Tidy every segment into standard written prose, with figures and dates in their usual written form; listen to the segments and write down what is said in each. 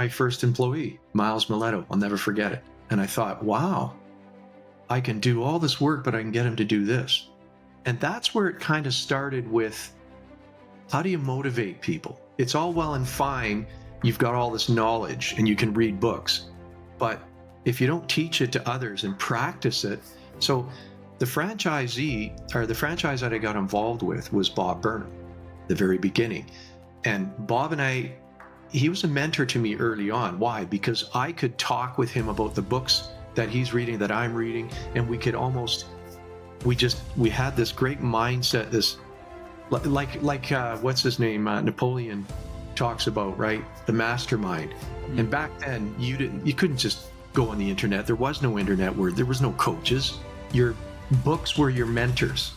my first employee, Miles Mileto. I'll never forget it. And I thought, wow, I can do all this work, but I can get him to do this. And that's where it kind of started with, how do you motivate people? It's all well and fine. You've got all this knowledge and you can read books, but if you don't teach it to others and practice it. So the franchise that I got involved with was Bob Burnham, the very beginning. And Bob and he was a mentor to me early on. Why? Because I could talk with him about the books that he's reading, that I'm reading, and we had this great mindset, this like what's his name, Napoleon talks about, right? The mastermind. And back then you couldn't just go on the internet. There was no internet where there was no coaches. Your books were your mentors.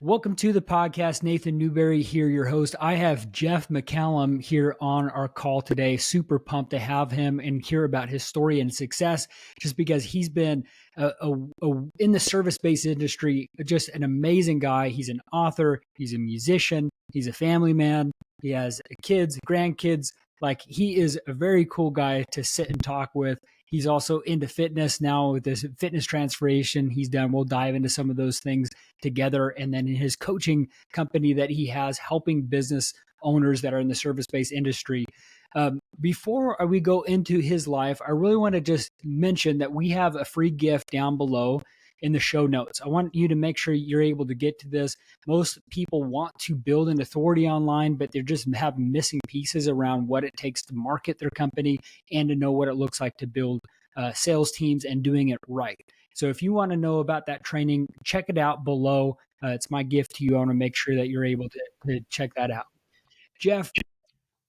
Welcome to the podcast. Nathan Newberry here, your host. I have Jeff McCallum here on our call today. Super pumped to have him and hear about his story and success, just because he's been in the service-based industry, just an amazing guy. He's an author. He's a musician. He's a family man. He has kids, grandkids. Like, he is a very cool guy to sit and talk with. He's also into fitness now with this fitness transformation he's done. We'll dive into some of those things together. And then in his coaching company that he has, helping business owners that are in the service-based industry. Before we go into his life, I really want to just mention that we have a free gift down below in the show notes. I want you to make sure you're able to get to this. Most people want to build an authority online, but they're just have missing pieces around what it takes to market their company and to know what it looks like to build sales teams and doing it right. So if you want to know about that training, check it out below. It's my gift to you. I want to make sure that you're able to check that out. Jeff,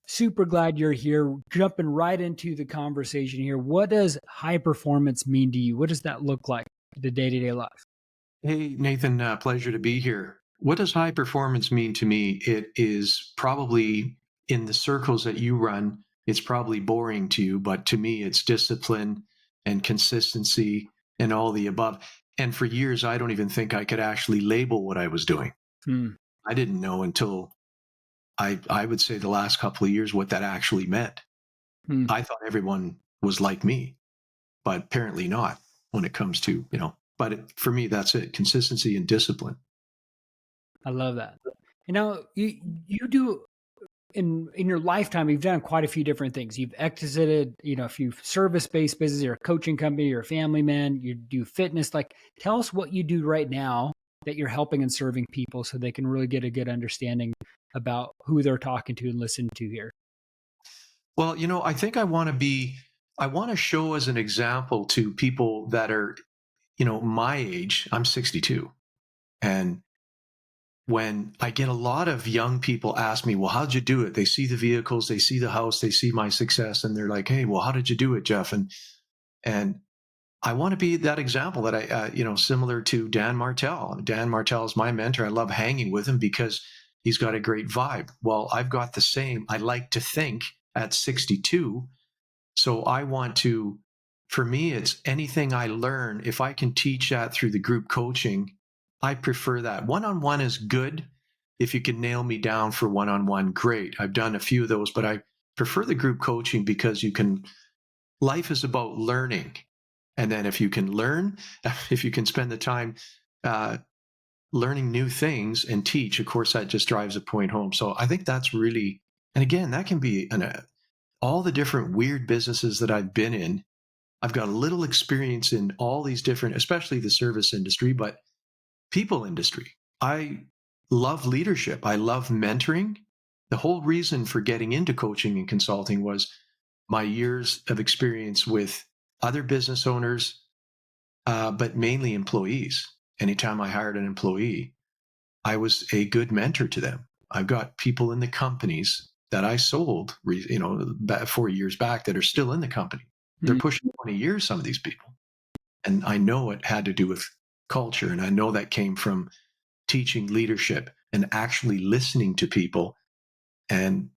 super glad you're here. Jumping right into the conversation here. What does high performance mean to you? What does that look like? The day-to-day life? Hey, Nathan, pleasure to be here. What does high performance mean to me? It is probably, in the circles that you run, it's probably boring to you, but to me, it's discipline and consistency and all the above. And for years, I don't even think I could actually label what I was doing. I didn't know until I would say the last couple of years what that actually meant. I thought everyone was like me, but apparently not. When it comes to, for me, that's it. Consistency and discipline. I love that. You do in your lifetime, you've done quite a few different things. You've exited, a few service-based businesses, you're a coaching company, you're a family man, you do fitness. Like, tell us what you do right now that you're helping and serving people so they can really get a good understanding about who they're talking to and listening to here. Well, I think I want to show as an example to people that are, my age. I'm 62. And when I get a lot of young people ask me, well, how'd you do it? They see the vehicles, they see the house, they see my success, and they're like, hey, well, how did you do it, Jeff? And I want to be that example that I, similar to Dan Martell. Dan Martell is my mentor. I love hanging with him because he's got a great vibe. Well, I've got the same, I like to think, at 62. So I want to, for me, it's anything I learn. If I can teach that through the group coaching, I prefer that. One-on-one is good. If you can nail me down for one-on-one, great. I've done a few of those, but I prefer the group coaching because life is about learning. And then if you can learn, if you can spend the time learning new things and teach, of course, that just drives a point home. So I think that's really, and again, that can be all the different weird businesses that I've been in. I've got a little experience in all these different, especially the service industry, but people industry. I love leadership. I love mentoring. The whole reason for getting into coaching and consulting was my years of experience with other business owners, but mainly employees. Anytime I hired an employee, I was a good mentor to them. I've got people in the companies that I sold, 4 years back that are still in the company. They're pushing 20 years, some of these people. And I know it had to do with culture. And I know that came from teaching leadership and actually listening to people and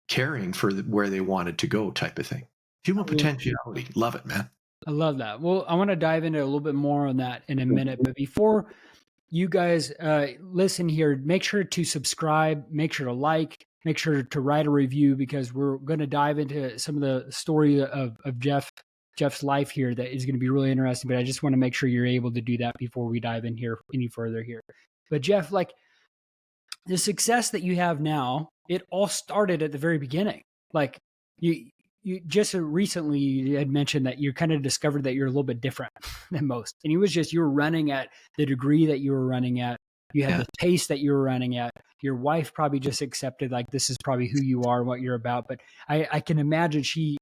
caring for where they wanted to go, type of thing. Human potentiality. Love it, man. I love that. Well, I want to dive into a little bit more on that in a minute. But before you guys listen here, make sure to subscribe, make sure to like, make sure to write a review because we're going to dive into some of the story of Jeff's life here that is going to be really interesting. But I just want to make sure you're able to do that before we dive in here any further here. But Jeff, like the success that you have now, it all started at the very beginning. Like you just recently you had mentioned that you kind of discovered that you're a little bit different than most. And it was just you were running at the degree that you were running at. You had Yeah. the pace that you were running at. Your wife probably just accepted like this is probably who you are, what you're about. But I can imagine she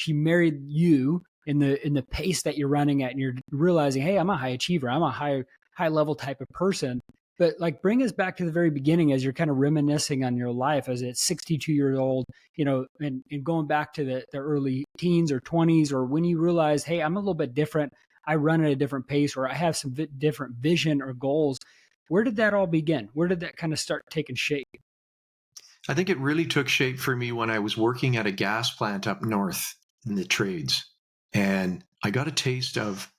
married you in the pace that you're running at, and you're realizing, hey, I'm a high achiever. I'm a high level type of person. But like bring us back to the very beginning as you're kind of reminiscing on your life as a 62 years old, and going back to the early teens or 20s, or when you realize, hey, I'm a little bit different. I run at a different pace, or I have some different vision or goals. Where did that all begin? Where did that kind of start taking shape? I think it really took shape for me when I was working at a gas plant up north in the trades. And I got a taste of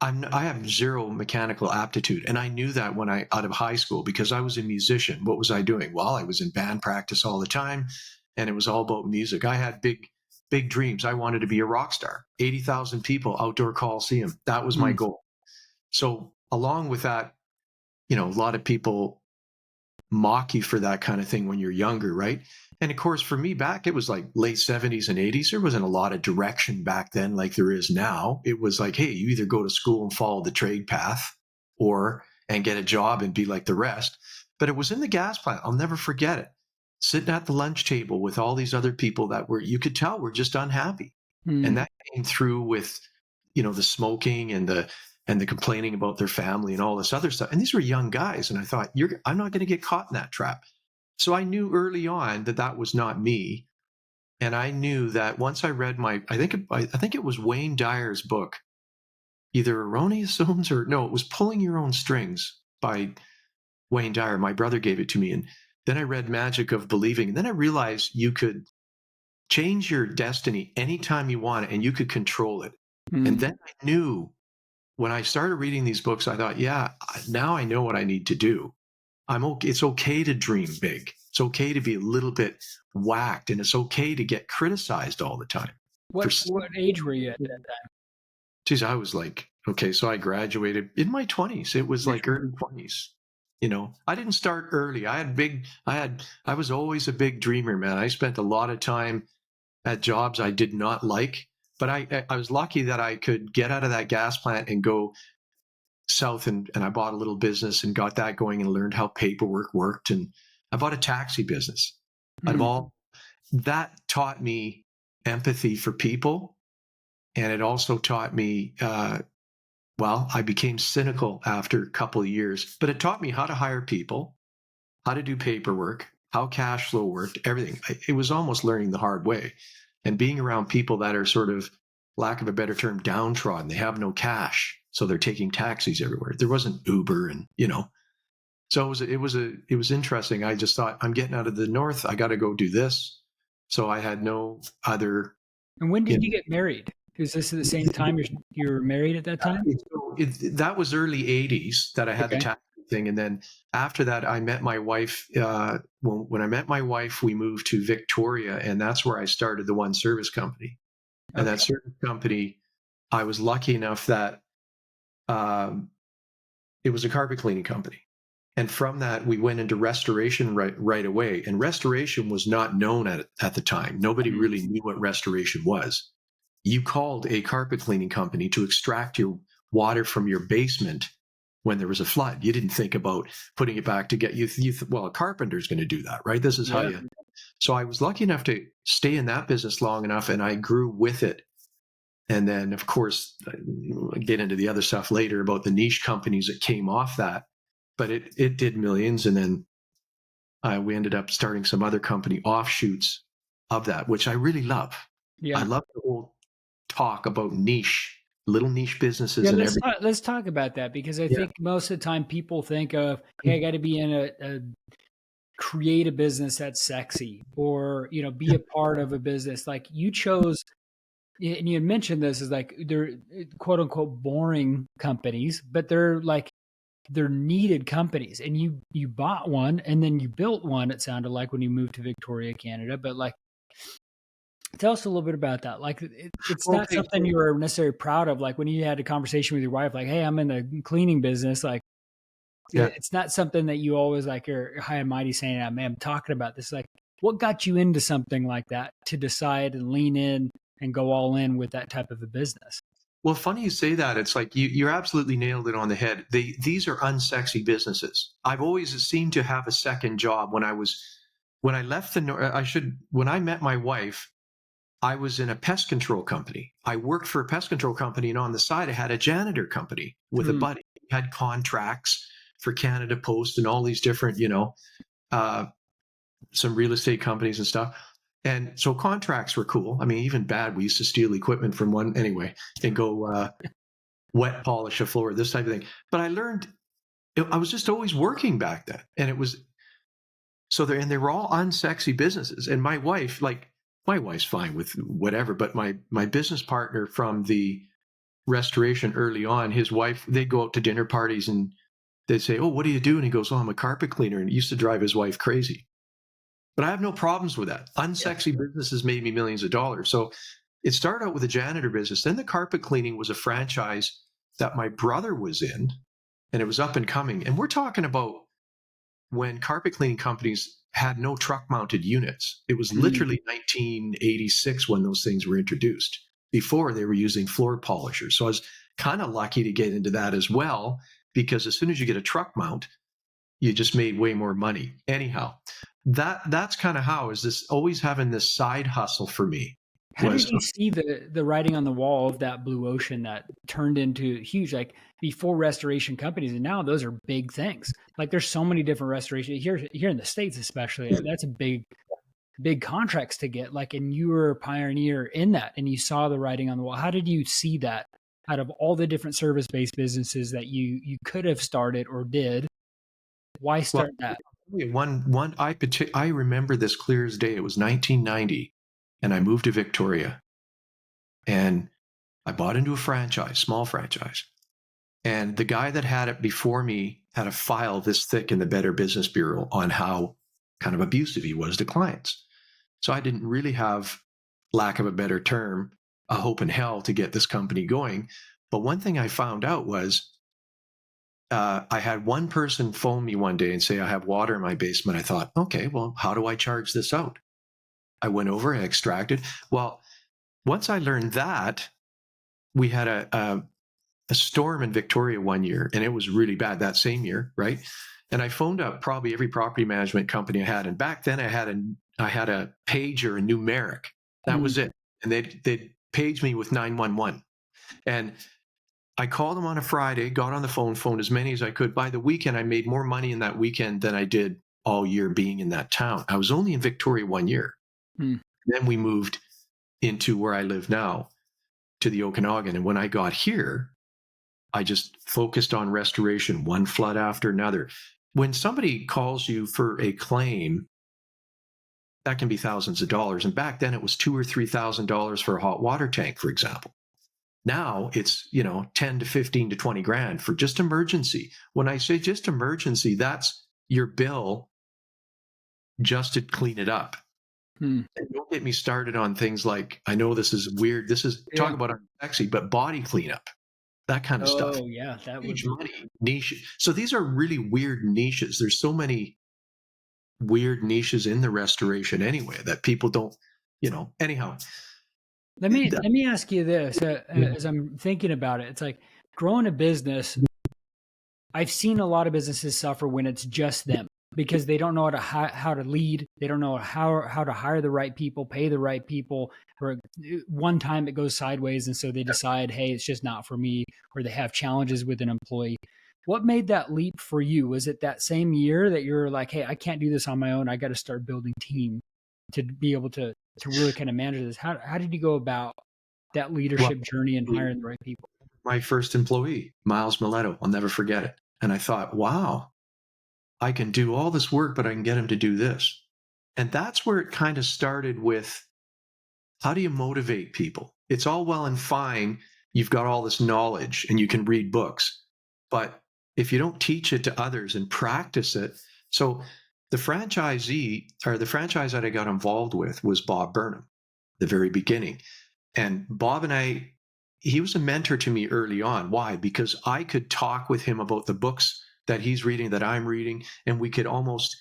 I have zero mechanical aptitude. And I knew that when I out of high school because I was a musician. What was I doing? Well, I was in band practice all the time and it was all about music. I had big dreams. I wanted to be a rock star. 80,000 people, outdoor coliseum. That was my Mm, goal. So along with that, a lot of people mock you for that kind of thing when you're younger, right? And of course, for me back, it was like late 70s and 80s. There wasn't a lot of direction back then like there is now. It was like, hey, you either go to school and follow the trade path and get a job and be like the rest. But it was in the gas plant. I'll never forget it. Sitting at the lunch table with all these other people that you could tell were just unhappy. And mm. that came through with, the smoking and the complaining about their family and all this other stuff. And these were young guys. And I thought, I'm not going to get caught in that trap. So I knew early on that was not me. And I knew that once I read I think it was Wayne Dyer's book, either Erroneous Zones or no, it was Pulling Your Own Strings by Wayne Dyer. My brother gave it to me. And then I read Magic of Believing. And then I realized you could change your destiny anytime you want it and you could control it. And Mm. then I knew when I started reading these books, I thought, yeah, now I know what I need to do. I'm okay. It's okay to dream big. It's okay to be a little bit whacked, and it's okay to get criticized all the time. For What age were you at that time? geez, I was like, okay, so I graduated in my 20s. It was Your like 20s. early 20s. I didn't start early. I was always a big dreamer, man. I spent a lot of time at jobs I did not like, but I was lucky that I could get out of that gas plant and go south and I bought a little business and got that going and learned how paperwork worked. And I bought a taxi business. Out of Mm. all that taught me empathy for people. And it also taught me, I became cynical after a couple of years, but it taught me how to hire people, how to do paperwork, how cash flow worked, everything. It was almost learning the hard way and being around people that are sort of, lack of a better term, downtrodden. They have no cash. So they're taking taxis everywhere. There wasn't Uber and. So it was interesting. I just thought, I'm getting out of the north. I got to go do this. So I had no other, And when you did you get married? Is this at the same time you were married at that time? that was early 80s that I had the Okay. tax thing. And then after that, I met my wife. When I met my wife, we moved to Victoria, and that's where I started the one service company. And Okay. that service company, I was lucky enough that um, it was a carpet cleaning company. And from that, we went into restoration right away. And restoration was not known at the time. Nobody Mm. really knew what restoration was. You called a carpet cleaning company to extract your water from your basement when there was a flood. You didn't think about putting it back to get well, a carpenter's going to do that, right? This is how Yeah. you. So I was lucky enough to stay in that business long enough, and I grew with it. And then, of course, I'll get into the other stuff later about the niche companies that came off that. But it did millions, and then we ended up starting some other company offshoots of that, which I really love. I Yeah. love the whole talk about little niche businesses Yeah, and everything. let's talk about that because I Yeah. think most of the time people think of, hey, I got to be in a create a business that's sexy or, be a part of a business. Like you chose, and you had mentioned this is like they're quote unquote boring companies, but they're like they're needed companies, and you bought one and then you built one, it sounded like, when you moved to Victoria, Canada. But like, tell us a little bit about that. Like, it's Well, not okay, something you were necessarily proud of. Like when you had a conversation with your wife, like, hey, I'm in the cleaning business. Like, yeah. it's not something that you always like are high and mighty saying, "Ah, man, I'm talking about this." Like, what got you into something like that to decide and lean in and go all in with that type of a business? Well, funny you say that. It's like you're absolutely nailed it on the head. These are unsexy businesses. I've always seemed to have a second job. When I left when I met my wife, I was in a pest control company. I worked for a pest control company, and on the side, I had a janitor company with a Mm, buddy. He had contracts for Canada Post and all these different, uh, some real estate companies and stuff. And so contracts were cool. I mean, even bad, we used to steal equipment from one anyway and go wet polish a floor, this type of thing. But I learned, I was just always working back then. And it was, and they were all unsexy businesses. And my wife's fine with whatever, but my business partner from the restoration early on, his wife, they'd go out to dinner parties and they'd say, "Oh, what do you do?" And he goes, "Oh, I'm a carpet cleaner." And it used to drive his wife crazy. But I have no problems with that. yeah. Unsexy businesses made me millions of dollars. So it started out with a janitor business. Then the carpet cleaning was a franchise that my brother was in, and it was up and coming. And we're talking about when carpet cleaning companies had no truck mounted units. It was Mm. literally 1986 when those things were introduced. Before they were using floor polishers. So I was kind of lucky to get into that as well, because as soon as you get a truck mount, you just made way more money. Anyhow, that's kind of how is this always having this side hustle for me How did was you see the writing on the wall of that blue ocean that turned into huge, like before restoration companies, and now those are big things. Like there's so many different restoration here in the States, especially. That's a big contracts to get. Like, and you were a pioneer in that, and you saw the writing on the wall. How did you see that out of all the different service based businesses that you could have started or did? Why well start that? I remember this clear as day. It was 1990 and I moved to Victoria and I bought into a franchise, small franchise. And the guy that had it before me had a file this thick in the Better Business Bureau on how kind of abusive he was to clients. So I didn't really have, lack of a better term, a hope in hell to get this company going. But one thing I found out was I had one person phone me one day and say, "I have water in my basement." I thought, okay, well, how do I charge this out? I went over and extracted. Well, once I learned that, we had a storm in Victoria one year, and it was really bad that same year, right? And I phoned up probably every property management company I had, and back then I had a pager, a numeric. That Mm. was it, and they'd page me with 911, and I called them on a Friday, got on the phone, phoned as many as I could. By the weekend, I made more money in that weekend than I did all year being in that town. I was only in Victoria one year. Mm. Then we moved into where I live now to the Okanagan. And when I got here, I just focused on restoration, one flood after another. When somebody calls you for a claim, that can be thousands of dollars. And back then it was $2,000 or $3,000 for a hot water tank, for example. Now it's, 10 to 15 to 20 grand for just emergency. When I say just emergency, that's your bill just to clean it up. Mm. And don't get me started on things like, I know this is weird. This is talk Yeah. about unsexy, but body cleanup, that kind of stuff. Oh yeah, that would Huge be. money niche. So these are really weird niches. There's so many weird niches in the restoration anyway that people don't, anyhow. Let me ask you this, Yeah. as I'm thinking about it. It's like growing a business. I've seen a lot of businesses suffer when it's just them because they don't know how to lead. They don't know how to hire the right people, pay the right people. Or one time it goes sideways, and so they decide, hey, it's just not for me, or they have challenges with an employee. What made that leap for you? Was it that same year that you're like, hey, I can't do this on my own. I got to start building team to be able to really kind of manage this. How did you go about that Well, leadership journey and hiring the right people? my first employee, Miles Mileto, I'll never forget it. And I thought, wow, I can do all this work, but I can get him to do this. And that's where it kind of started with, how do you motivate people? It's all well and fine. You've got all this knowledge and you can read books, but if you don't teach it to others and practice it. So the franchisee, or the franchise that I got involved with, was Bob Burnham, the very beginning. And Bob and I, he was a mentor to me early on. Why? Because I could talk with him about the books that he's reading, that I'm reading, and we could almost,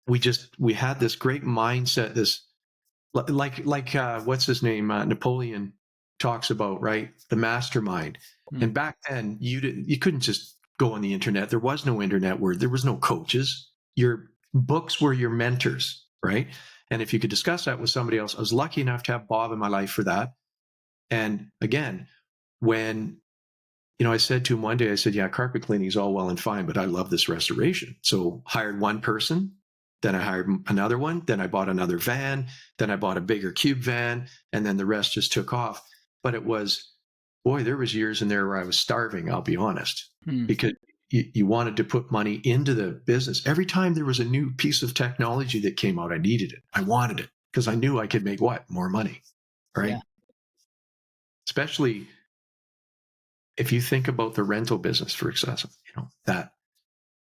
we had this great mindset, this what's his name, Napoleon talks about, right? The mastermind. Mm. And back then, you couldn't just go on the internet. There was no internet, where there was no coaches. Your books were your mentors, right? And if you could discuss that with somebody else, I was lucky enough to have Bob in my life for that. And again, when I said to him one day, I said, yeah, carpet cleaning is all well and fine, but I love this restoration. So hired one person, then I hired another one, then I bought another van, then I bought a bigger cube van, and then the rest just took off. But it was, boy, there was years in there where I was starving, I'll be honest, Mm. because you wanted to put money into the business. Every time there was a new piece of technology that came out, I needed it. I wanted it because I knew I could make what? More money, right? Yeah. Especially if you think about the rental business, for example, that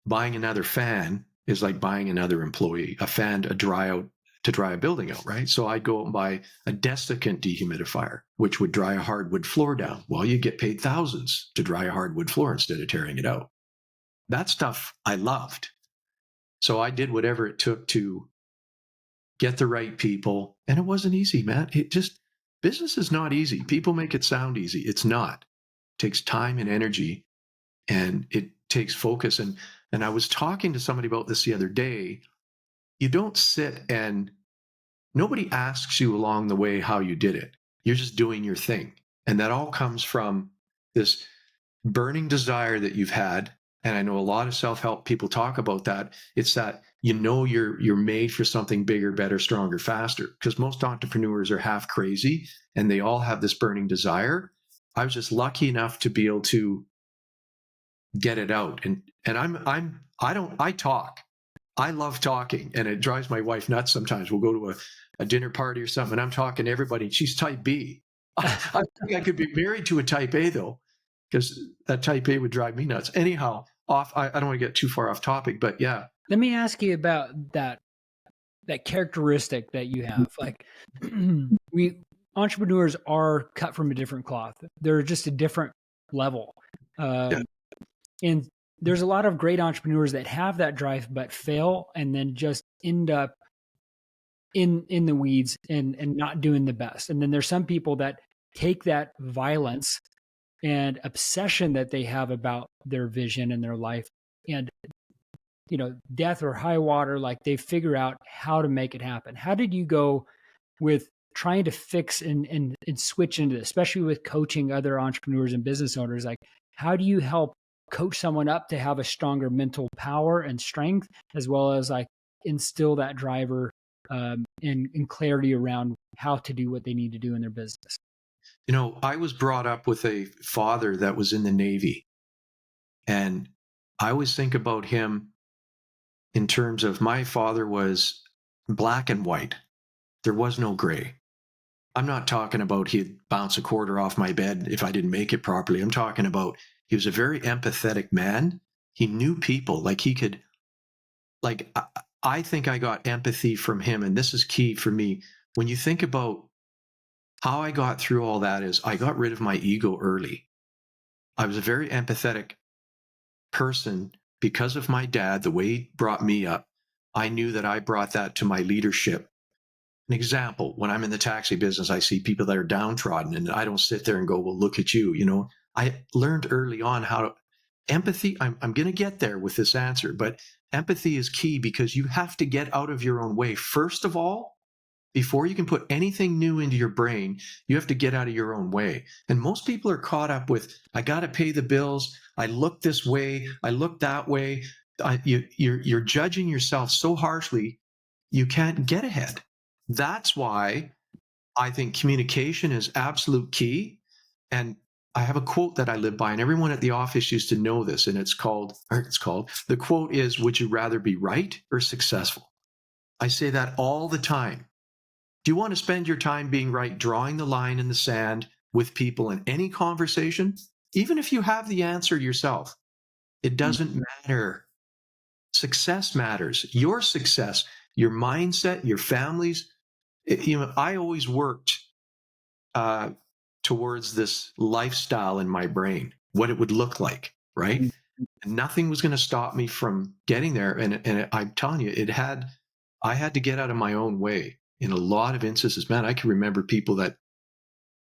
buying another fan is like buying another employee, a fan to dry a building out, right? So I'd go out and buy a desiccant dehumidifier, which would dry a hardwood floor down. Well, you get paid thousands to dry a hardwood floor instead of tearing it out. That stuff I loved. So I did whatever it took to get the right people. And it wasn't easy, man. Business is not easy. People make it sound easy. It's not. It takes time and energy, and it takes focus. And I was talking to somebody about this the other day. You don't sit and nobody asks you along the way how you did it. You're just doing your thing. And that all comes from this burning desire that you've had. And I know a lot of self-help people talk about that. It's that you're made for something bigger, better, stronger, faster. Because most entrepreneurs are half crazy and they all have this burning desire. I was just lucky enough to be able to get it out. And I talk. I love talking, and it drives my wife nuts sometimes. We'll go to a dinner party or something, and I'm talking to everybody, and she's type B. I think I could be married to a type A, though, because that type A would drive me nuts. Anyhow, I don't want to get too far off topic, but yeah. Let me ask you about that characteristic that you have. Like, we entrepreneurs are cut from a different cloth. They're just a different level. Yeah. And there's a lot of great entrepreneurs that have that drive but fail and then just end up in the weeds and not doing the best. And then there's some people that take that violence and obsession that they have about their vision and their life, and death or high water, like they figure out how to make it happen. How did you go with trying to fix and switch into this, especially with coaching other entrepreneurs and business owners? Like, how do you help coach someone up to have a stronger mental power and strength, as well as like instill that driver and clarity around how to do what they need to do in their business? I was brought up with a father that was in the Navy, and I always think about him in terms of, my father was black and white. There was no gray. I'm not talking about he'd bounce a quarter off my bed if I didn't make it properly. I'm talking about he was a very empathetic man. He knew people. Like, he could, like, I think I got empathy from him. And this is key for me. When you think about how I got through all that, is I got rid of my ego early. I was a very empathetic person because of my dad, the way he brought me up. I knew that I brought that to my leadership. An example, when I'm in the taxi business, I see people that are downtrodden, and I don't sit there and go, well, look at you. I learned early on how to empathy. I'm going to get there with this answer, but empathy is key, because you have to get out of your own way. First of all, before you can put anything new into your brain, you have to get out of your own way. And most people are caught up with, I got to pay the bills. I look this way. I look that way. You're judging yourself so harshly, you can't get ahead. That's why I think communication is absolute key. And I have a quote that I live by, and everyone at the office used to know this, and it's called, the quote is, would you rather be right or successful? I say that all the time. Do you want to spend your time being right, drawing the line in the sand with people in any conversation, even if you have the answer yourself? It Mm. doesn't matter. Success matters. Your success, your mindset, your families. I always worked uh, towards this lifestyle in my brain, what it would look like, right? Mm. And nothing was going to stop me from getting there. And I'm telling you, I had to get out of my own way in a lot of instances. Man, I can remember people that,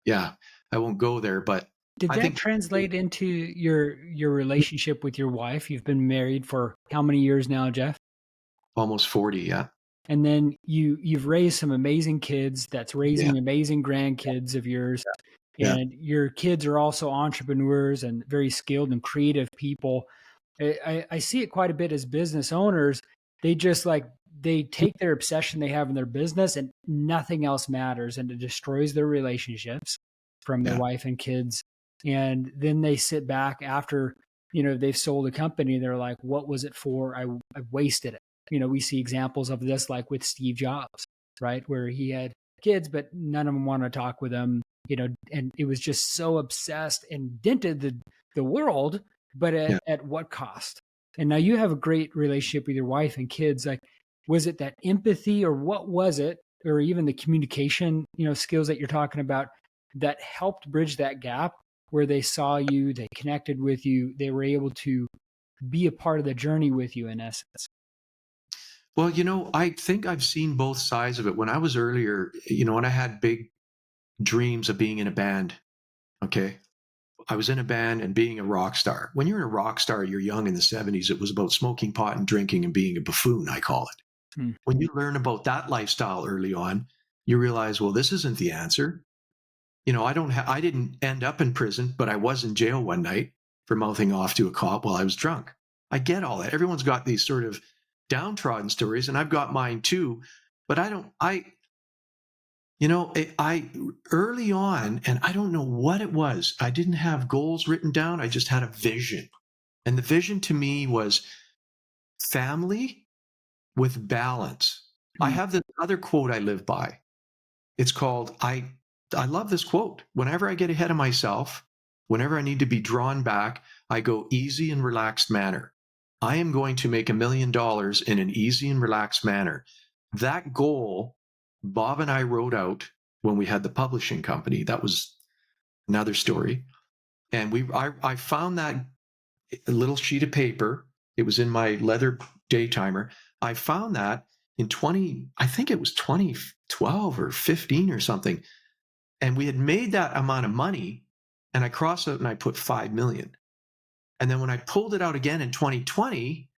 yeah, I won't go there, but Did I that think translate into your relationship with your wife? You've been married for how many years now, Jeff? almost 40. Yeah. And then you've raised some amazing kids that's Yeah. raising amazing grandkids of yours. Yeah. And your kids are also entrepreneurs and very skilled and creative people. I see it quite a bit as business owners. They just like they take their obsession they have in their business and nothing else matters, and it destroys their relationships from their Yeah. wife and kids. And then they sit back after, they've sold a company. They're like, what was it for? I wasted it. We see examples of this like with Steve Jobs, right? Where he had kids, but none of them want to talk with him, and it was just so obsessed and dented the world, but Yeah. at what cost? And now you have a great relationship with your wife and kids. Like, was it that empathy or what was it? Or even the communication, skills that you're talking about that helped bridge that gap where they saw you, they connected with you, they were able to be a part of the journey with you in essence. Well, I think I've seen both sides of it. When I was earlier, when I had big dreams of being in a band, okay, I was in a band and being a rock star. When you're in a rock star, you're young in the 70s, it was about smoking pot and drinking and being a buffoon, I call it. Hmm. When you learn about that lifestyle early on, you realize, well, this isn't the answer. I didn't end up in prison, but I was in jail one night for mouthing off to a cop while I was drunk. I get all that. Everyone's got these sort of downtrodden stories, and I've got mine too. But I don't, I early on, and I don't know what it was. I didn't have goals written down. I just had a vision. And the vision to me was family with balance. I Hmm. have this other quote I live by. It's called I love this quote. Whenever I get ahead of myself, whenever I need to be drawn back, I go easy and relaxed manner. I am going to make $1 million in an easy and relaxed manner. That goal, Bob and I wrote out when we had the publishing company. That was another story. And I found that little sheet of paper. It was in my leather day timer. I found that in I think it was 2012 or 15 or something. And we had made that amount of money, and I crossed out and I put 5 million. And then when I pulled it out again in 2020,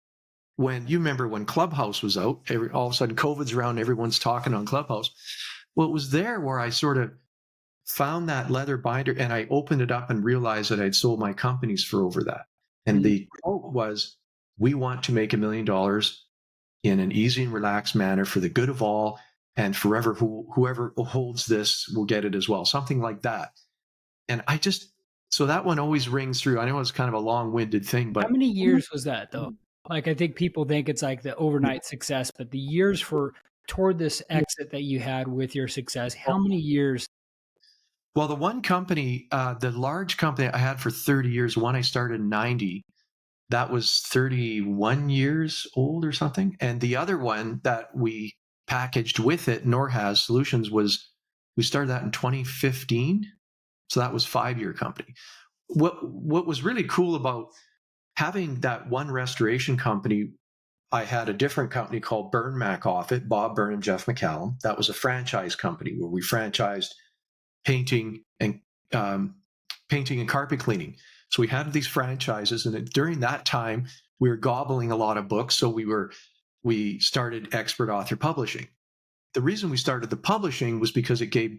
when you remember when Clubhouse was out, all of a sudden COVID's around, everyone's talking on Clubhouse. Well, it was there where I sort of found that leather binder and I opened it up and realized that I'd sold my companies for over that. And Hmm. the quote was, we want to make $1 million in an easy and relaxed manner for the good of all, and forever whoever holds this will get it as well. Something like that. And so that one always rings through. I know it's kind of a long-winded thing, How but many years was that though? Like, I think people think it's like the overnight success, but the years for toward this exit that you had with your success, how many years? well, the one company, the large company I had for 30 years, one I started in 90, that was 31 years old or something. And the other one that we packaged with it, nor has solutions, we started that in 2015. So that was 5-year company. What was really cool about having that one restoration company, I had a different company called Burn Mac off it, Bob Byrne and Jeff McCallum. That was a franchise company where we franchised painting and um, painting and carpet cleaning. So we had these franchises, and during that time, we were gobbling a lot of books. So we started Expert Author Publishing. The reason we started the publishing was because it gave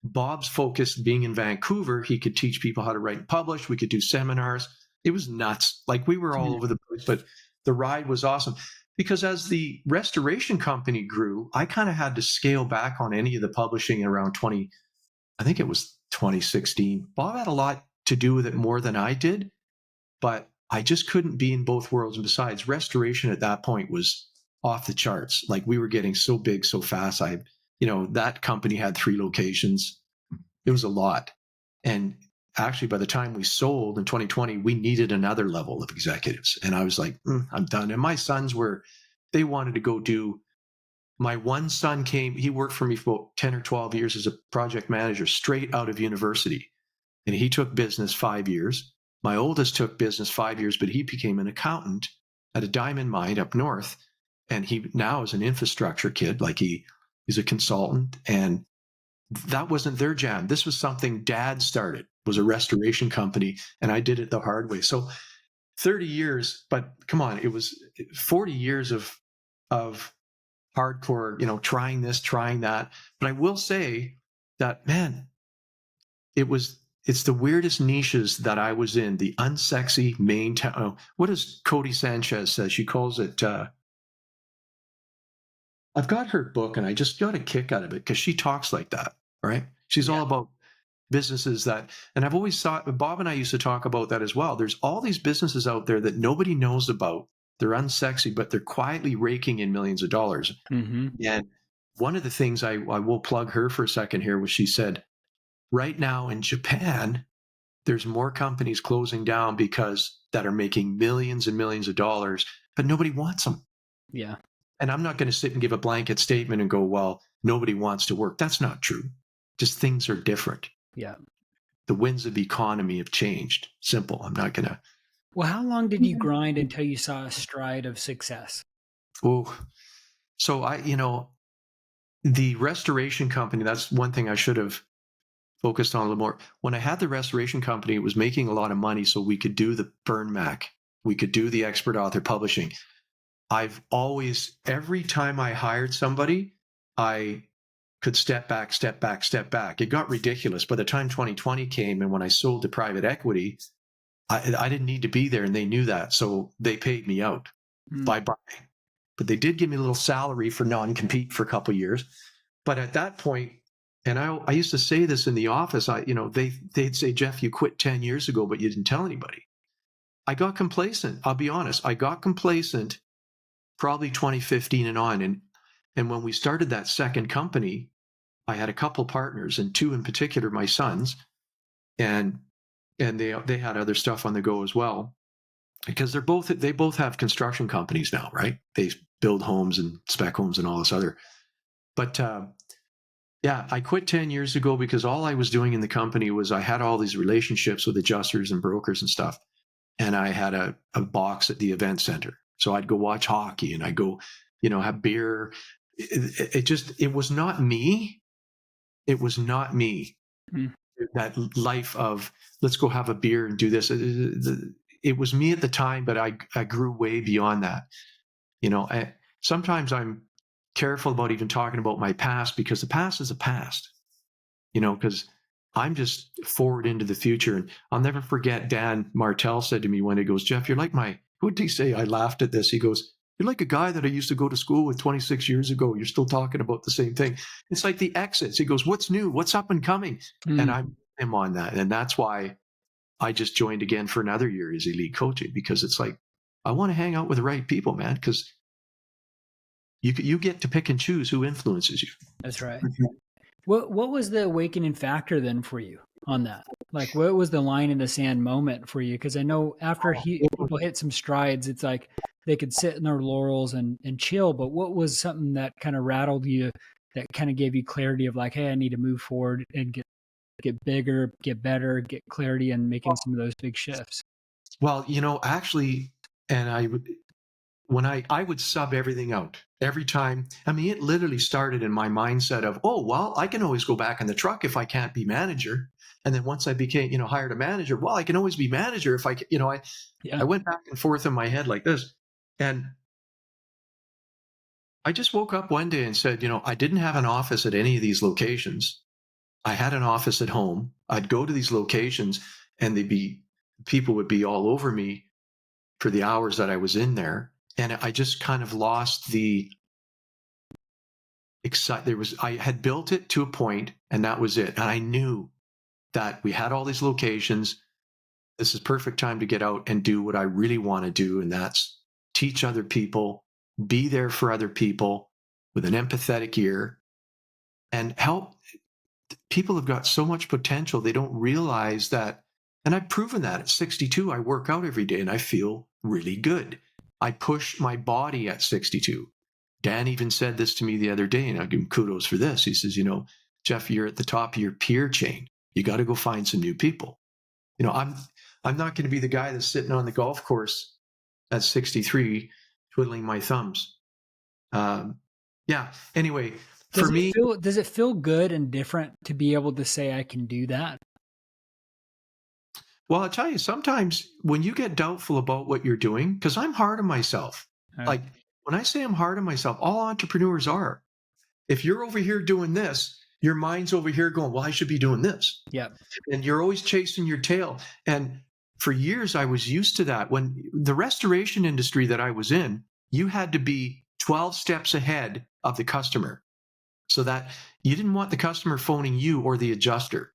Bob's focus being in Vancouver. He could teach people how to write and publish. We could do seminars. It was nuts. Like we were all over the place, but the ride was awesome because as the restoration company grew, I kind of had to scale back on any of the publishing around 20, I think it was 2016. Bob had a lot to do with it more than I did, but I just couldn't be in both worlds. And besides, restoration at that point was off the charts. Like we were getting so big so fast. That company had 3 locations. It was a lot. And actually, by the time we sold in 2020, we needed another level of executives. And I was like, I'm done. And my sons they wanted to go do, my one son came, he worked for me for about 10 or 12 years as a project manager straight out of university. And he took business 5 years. My oldest took business 5 years, but he became an accountant at a diamond mine up north. And he now is an infrastructure kid, like he's a consultant. And that wasn't their jam. This was something dad started, was a restoration company, and I did it the hard way. So 30 years, but come on, it was 40 years of hardcore, trying this, trying that. But I will say that, man, it's the weirdest niches that I was in. The unsexy main town. What does Cody Sanchez say? She calls it. I've got her book, and I just got a kick out of it because she talks like that. Right? She's Yeah. all about businesses that, and I've always thought, Bob and I used to talk about that as well. There's all these businesses out there that nobody knows about. They're unsexy, but they're quietly raking in millions of dollars. Mm-hmm. And one of the things I will plug her for a second here was she said, right now in Japan, there's more companies closing down because that are making millions and millions of dollars, but nobody wants them. Yeah. And I'm not going to sit and give a blanket statement and go, well, nobody wants to work. That's not true. Just things are different. Yeah. The winds of the economy have changed. Simple. I'm not going to. Well, how long did you grind until you saw a stride of success? Oh, so the restoration company, that's one thing I should have focused on a little more. When I had the restoration company, it was making a lot of money, so we could do the Burn Mac. We could do the expert author publishing. I've always, every time I hired somebody, I could step back, step back, step back. It got ridiculous. By the time 2020 came and when I sold to private equity, I didn't need to be there, and they knew that. So they paid me out. Bye-bye. But they did give me a little salary for non-compete for a couple of years. But at that point, and I used to say this in the office, they'd say, Jeff, you quit 10 years ago, but you didn't tell anybody. I got complacent. I'll be honest. I got complacent probably 2015 and on. And when we started that second company, I had a couple partners, and two in particular, my sons, and they had other stuff on the go as well, because they both have construction companies now, right? They build homes and spec homes and all this other. But yeah, I quit 10 years ago because all I was doing in the company was I had all these relationships with adjusters and brokers and stuff, and I had a box at the event center. So I'd go watch hockey and I'd go, have beer. It was not me. It was not me. Mm. That life of let's go have a beer and do this. It was me at the time, but I grew way beyond that. Sometimes I'm careful about even talking about my past because the past is a past, because I'm just forward into the future. And I'll never forget Dan Martell said to me one day, he goes, Jeff, you're like who did he say? I laughed at this. He goes, you're like a guy that I used to go to school with 26 years ago. You're still talking about the same thing. It's like the exits. He goes, what's new? What's up and coming? And I'm on that. And that's why I just joined again for another year as elite coaching, because it's like, I want to hang out with the right people, man, because you get to pick and choose who influences you. That's right. What was the awakening factor then for you on that? Like, what was the line in the sand moment for you? Because I know after people hit some strides, it's like they could sit in their laurels and chill. But what was something that kind of rattled you, that kind of gave you clarity of like, hey, I need to move forward and get bigger, get better, get clarity, and making some of those big shifts? Well, actually, and when I would sub everything out every time. I mean, it literally started in my mindset of, oh, well, I can always go back in the truck if I can't be manager. And then once I became, hired a manager, well, I can always be manager if I went back and forth in my head like this. And I just woke up one day and said, I didn't have an office at any of these locations. I had an office at home. I'd go to these locations and people would be all over me for the hours that I was in there. And I just kind of lost the I had built it to a point, and that was it. And I knew that we had all these locations. This is perfect time to get out and do what I really want to do. And that's teach other people, be there for other people with an empathetic ear, and help. People have got so much potential. They don't realize that And I've proven that at 62, I work out every day and I feel really good. I push my body at 62. Dan even said this to me the other day, and I give him kudos for this. He says, Jeff, you're at the top of your peer chain. You got to go find some new people. I'm not going to be the guy that's sitting on the golf course at 63 twiddling my thumbs. Yeah. Anyway, for me, does it feel good and different to be able to say I can do that? well, I'll tell you, sometimes when you get doubtful about what you're doing, because I'm hard on myself. Like when I say I'm hard on myself, all entrepreneurs are. If you're over here doing this, your mind's over here going, well, I should be doing this. Yeah. And you're always chasing your tail. And for years, I was used to that. When the restoration industry that I was in, you had to be 12 steps ahead of the customer so that you didn't want the customer phoning you or the adjuster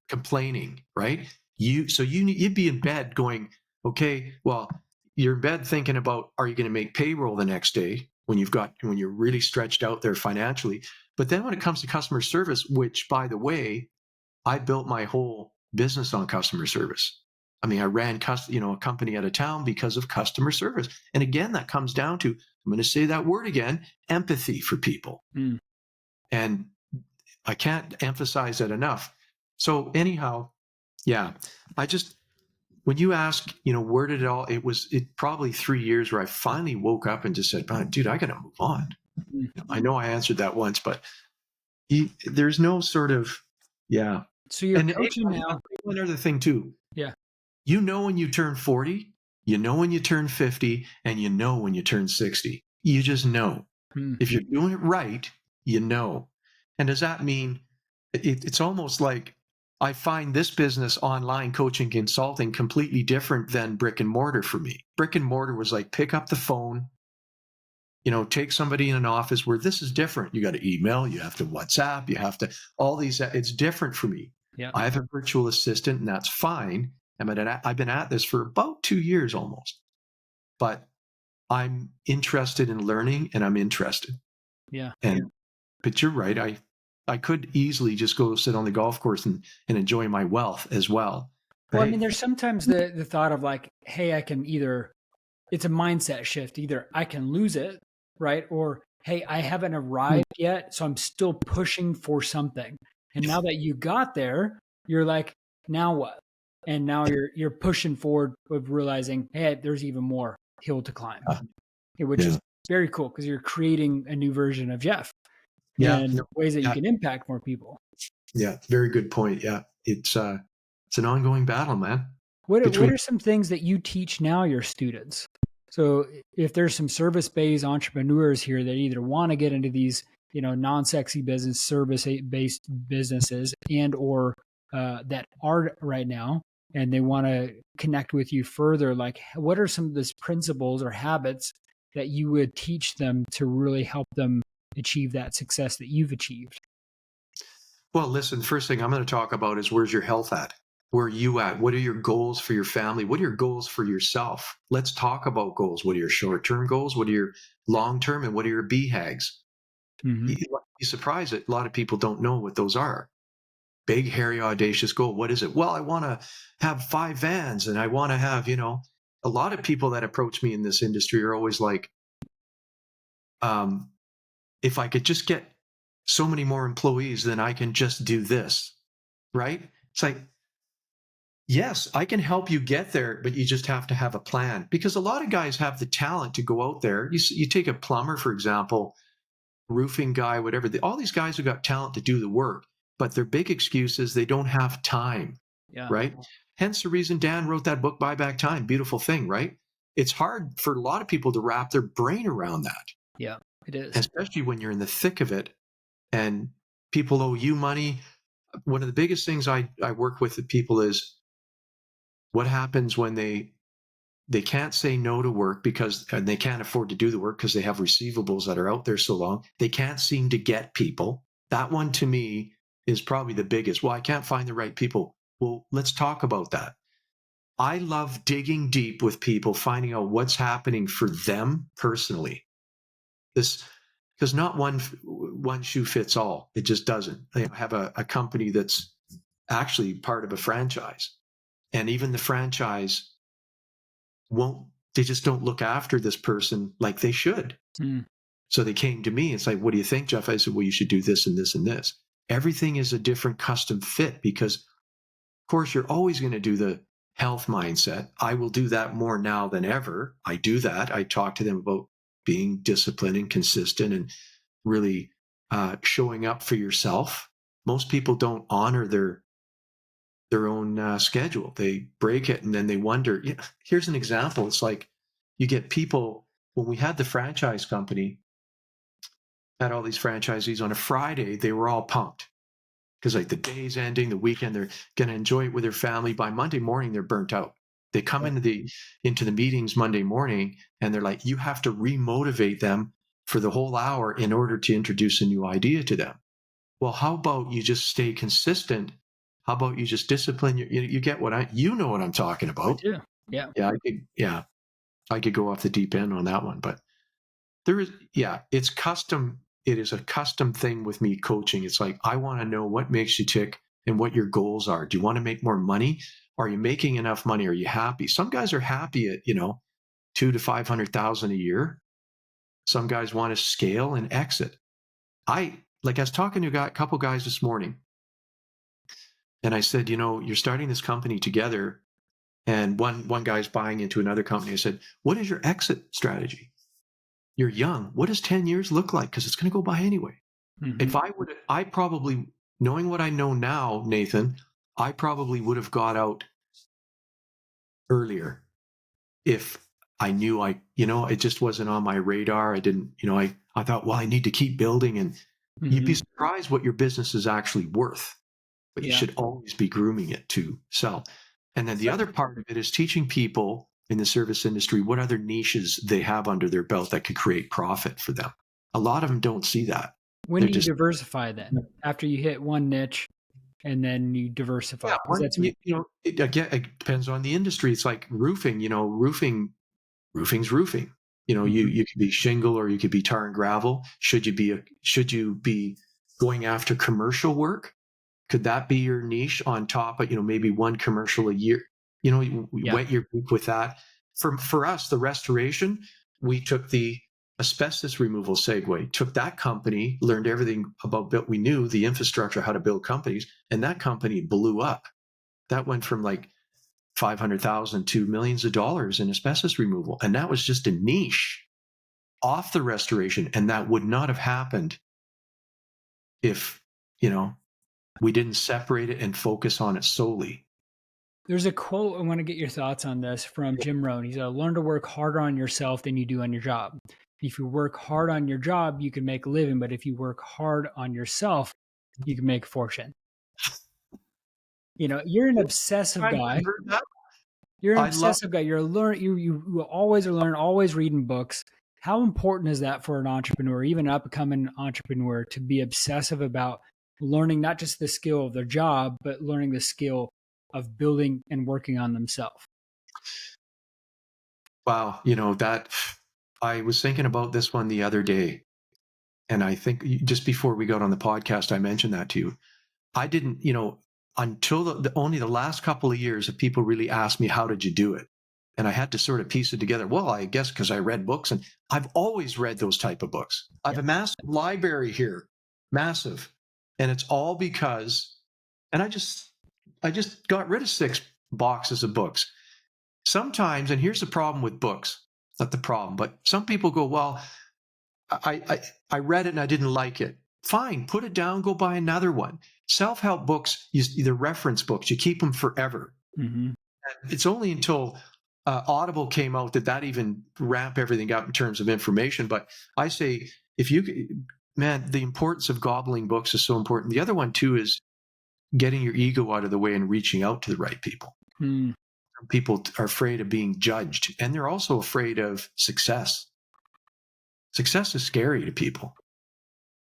complaining, right? You'd be in bed going, okay, well, you're in bed thinking about, are you going to make payroll the next day when you're really stretched out there financially? But then when it comes to customer service, which by the way, I built my whole business on customer service. I mean, I ran a company out of town because of customer service. And again, that comes down to, I'm going to say that word again, empathy for people. Mm. And I can't emphasize that enough. So anyhow, yeah, when you ask, where did it probably 3 years where I finally woke up and just said, dude, I got to move on. I know I answered that once, but there's no sort of, yeah. So you're And coaching now. one other thing too. Yeah. When you turn 40, when you turn 50, and when you turn 60. You just know. If you're doing it right, And does that mean it's almost like I find this business online coaching consulting completely different than brick and mortar for me. Brick and mortar was like pick up the phone, take somebody in an office where this is different. You got to email, you have to WhatsApp, you have to all these. It's different for me. Yeah. I have a virtual assistant, and that's fine. I've been at this for about 2 years almost, but I'm interested in learning, and I'm interested. Yeah. But you're right. I could easily just go sit on the golf course and enjoy my wealth as well. Well, I mean, there's sometimes the thought of like, hey, it's a mindset shift. Either I can lose it, right? Or, hey, I haven't arrived yet, so I'm still pushing for something. And now that you got there, you're like, now what? And now you're pushing forward with realizing, hey, there's even more hill to climb, which is very cool because you're creating a new version of Jeff. And ways that you can impact more people. Yeah, very good point. Yeah, it's an ongoing battle, man. What are some things that you teach now your students? So if there's some service-based entrepreneurs here that either want to get into these, non-sexy business, service-based businesses, and or that are right now, and they want to connect with you further, like what are some of these principles or habits that you would teach them to really help them achieve that success that you've achieved? Well, listen, the first thing I'm going to talk about is where's your health at? Where are you at? What are your goals for your family? What are your goals for yourself? Let's talk about goals. What are your short-term goals? What are your long-term? And what are your BHAGs? Mm-hmm. You'd be surprised that a lot of people don't know what those are. Big, hairy, audacious goal. What is it? Well, I want to have 5 vans and I want to have, a lot of people that approach me in this industry are always like, if I could just get so many more employees, then I can just do this, right? It's like, yes, I can help you get there, but you just have to have a plan because a lot of guys have the talent to go out there. You take a plumber, for example, roofing guy, whatever. All these guys have got talent to do the work, but their big excuse is they don't have time, right? Hence the reason Dan wrote that book, Buy Back Time. Beautiful thing, right? It's hard for a lot of people to wrap their brain around that. Yeah, it is. Especially when you're in the thick of it and people owe you money. One of the biggest things I work with people is what happens when they can't say no to work and they can't afford to do the work because they have receivables that are out there so long. They can't seem to get people. That one to me is probably the biggest. Well, I can't find the right people. Well, let's talk about that. I love digging deep with people, finding out what's happening for them personally. Because not one shoe fits all. It just doesn't. I have a company that's actually part of a franchise. And even the franchise won't, they just don't look after this person like they should. Mm. So they came to me. It's like, what do you think, Jeff? I said, well, you should do this and this and this. Everything is a different custom fit because, of course, you're always going to do the health mindset. I will do that more now than ever. I do that. I talk to them about being disciplined and consistent and really showing up for yourself. Most people don't honor their own schedule. They break it and then they wonder. You know, here's an example. It's like you get people, when we had the franchise company, had all these franchisees on a Friday, they were all pumped because like the day's ending, the weekend, they're going to enjoy it with their family. By Monday morning, they're burnt out. They come into the meetings Monday morning and they're like, you have to remotivate them for the whole hour in order to introduce a new idea to them. Well, how about you just stay consistent? How about you just discipline? You get what you know what I'm talking I about. do. Yeah. I could go off the deep end on that one, but there is, it's custom. It is a custom thing with me coaching. It's like, I want to know what makes you tick and what your goals are. Do you want to make more money? Are you making enough money? Are you happy? Some guys are happy at, 2 to 500,000 a year. Some guys want to scale and exit. I was talking to a couple guys this morning and I said, you're starting this company together and one guy's buying into another company. I said, what is your exit strategy? You're young. What does 10 years look like? Because it's going to go by anyway. Mm-hmm. If I probably, knowing what I know now, Nathan, I probably would have got out earlier if I knew it just wasn't on my radar. I didn't, I thought, well, I need to keep building, and you'd be Mm-hmm. surprised what your business is actually worth, but you Yeah. should always be grooming it to sell. And then the So other part of it is teaching people in the service industry what other niches they have under their belt that could create profit for them. A lot of them don't see that. when They're do you just, diversify then? After you hit one niche and then you yeah, diversify? Because that's again, it depends on the industry. It's like roofing, roofing's roofing. Mhm. You could be shingle or you could be tar and gravel. Should you be going after commercial work? Could that be your niche on top of, maybe one commercial a year? You Yeah. wet your beak with that. For us, the restoration, we took the asbestos removal segue, took that company, learned everything about we knew the infrastructure, how to build companies, and that company blew up. That went from like 500,000 to millions of dollars in asbestos removal. And that was just a niche off the restoration. And that would not have happened if, we didn't separate it and focus on it solely. There's a quote, I want to get your thoughts on this, from Jim Rohn. He said, learn to work harder on yourself than you do on your job. If you work hard on your job, you can make a living. But if you work hard on yourself, you can make a fortune. You're an obsessive I've guy. heard that. You're an I love obsessive guy. You're a learn. You always are learning, always reading books. How important is that for an entrepreneur, even an upcoming entrepreneur, to be obsessive about learning not just the skill of their job, but learning the skill of building and working on themselves? Wow, that I was thinking about this one the other day. And I think just before we got on the podcast, I mentioned that to you. I didn't, until only the last couple of years that people really asked me, how did you do it? And I had to sort of piece it together. Well, I guess because I read books, and I've always read those type of books. I have Yeah. a massive library here, massive. And it's all because, and I just got rid of 6 boxes of books. Sometimes, and here's the problem with books, not the problem, but some people go, well, I read it and I didn't like it. Fine, put it down, go buy another one. Self-help books, the reference books, you keep them forever. Mm-hmm. It's only until Audible came out that even ramp everything up in terms of information. But I say, man, the importance of gobbling books is so important. The other one too is getting your ego out of the way and reaching out to the right people. Mm. People are afraid of being judged, and they're also afraid of success. Success is scary to people.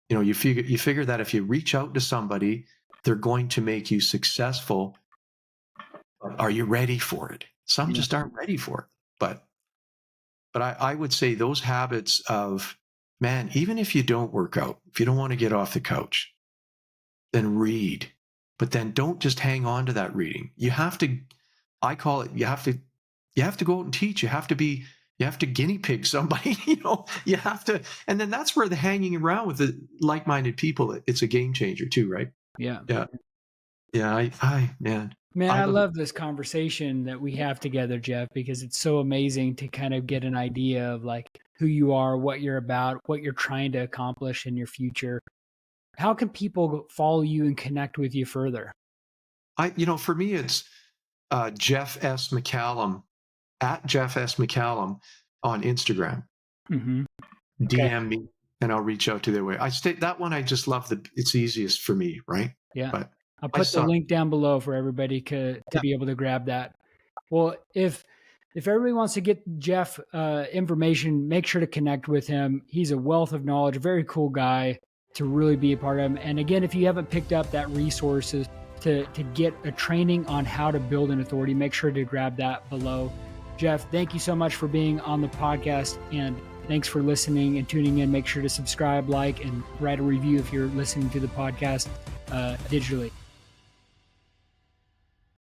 You figure that if you reach out to somebody, they're going to make you successful. Are you ready for it? Some Yeah. just aren't ready for it. But I would say those habits of, man, even if you don't work out, if you don't want to get off the couch, then read. But then don't just hang on to that reading. You have to I call it, you have to go out and teach. You have to guinea pig somebody, you have to, and then that's where the hanging around with the like-minded people, it's a game changer too, right? Yeah. Yeah. Yeah. Man, Man, I I believe, love this conversation that we have together, Jeff, because it's so amazing to kind of get an idea of like who you are, what you're about, what you're trying to accomplish in your future. How can people follow you and connect with you further? for me, it's Jeff S. McCallum at Jeff S. McCallum on Instagram. Hmm. Okay. DM me and I'll reach out to their way. I state that one. I just love it's easiest for me, right? Yeah. But I'll I put the suck. link down below for everybody to Yeah. be able to grab that. Well, if everybody wants to get Jeff information, make sure to connect with him. He's a wealth of knowledge, a very cool guy to really be a part of him. And again, if you haven't picked up that resources to get a training on how to build an authority, make sure to grab that below. Jeff, thank you so much for being on the podcast, and thanks for listening and tuning in. Make sure to subscribe, like, and write a review if you're listening to the podcast digitally.